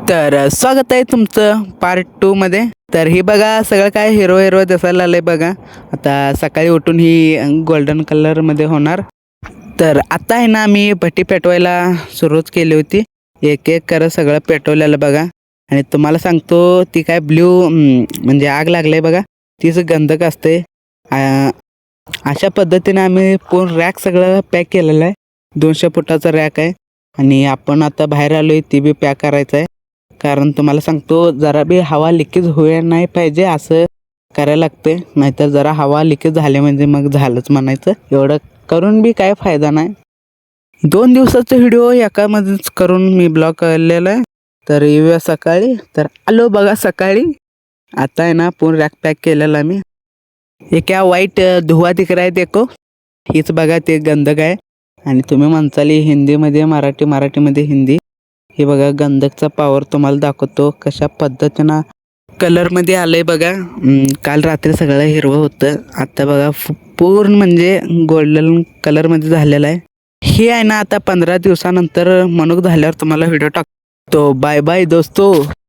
स्वागत आहे तुमचं पार्ट 2 मध्ये. तर ही बघा सगळं काय हिरो हिरो दिसायला आलंय बघा. आता सकाळी उठून ही गोल्डन कलर मध्ये होणार. तर आता आहे ना मी भट्टी पेटवायला सुरुवात केली होती. एक एक करत सगळं पेटवलेलं बघा. आणि तुम्हाला सांगतो ती काय ब्ल्यू म्हणजे आग लागले बघा, तीच गंधक असते. अशा पद्धतीने आम्ही पूर्ण रॅक सगळं पॅक केलेलं आहे. 200 फुटाचा रॅक आहे. आणि आपण आता बाहेर आलोय ती बी पॅक करायचं आहे. कारण तुम्हाला सांगतो जरा बी हवा लिकेज होय नाही पाहिजे असं करायला लागते. नाहीतर जरा हवा लिकेज झाले म्हणजे मग झालंच म्हणायचं. एवढं करून बी काय फायदा नाही. 2 दिवसाचा व्हिडिओ एकामध्येच करून मी ब्लॉग केलेला आहे. तर येऊया सकाळी. तर आलो बघा सकाळी. आता आहे ना पूर्ण रॅक पॅक केलेला मी. हे क्या वाईट धुवा दिख रहा है देखो, हीच बघा ते गंधक आहे. आणि तुम्ही म्हणताली हिंदीमध्ये मराठीमध्ये हिंदी. हे बघा गंधकचा पॉवर तुम्हाला दाखवतो कशा पद्धतीनं कलरमध्ये आलंय बघा. काल रात्री सगळं हिरवं होतं, आता बघा पूर्ण म्हणजे गोल्डन कलरमध्ये झालेलं आहे. हे आहे ना आता 15 दिवसानंतर मनुक झाल्यावर तुम्हाला व्हिडिओ टाकतो. बाय बाय दोस्तो.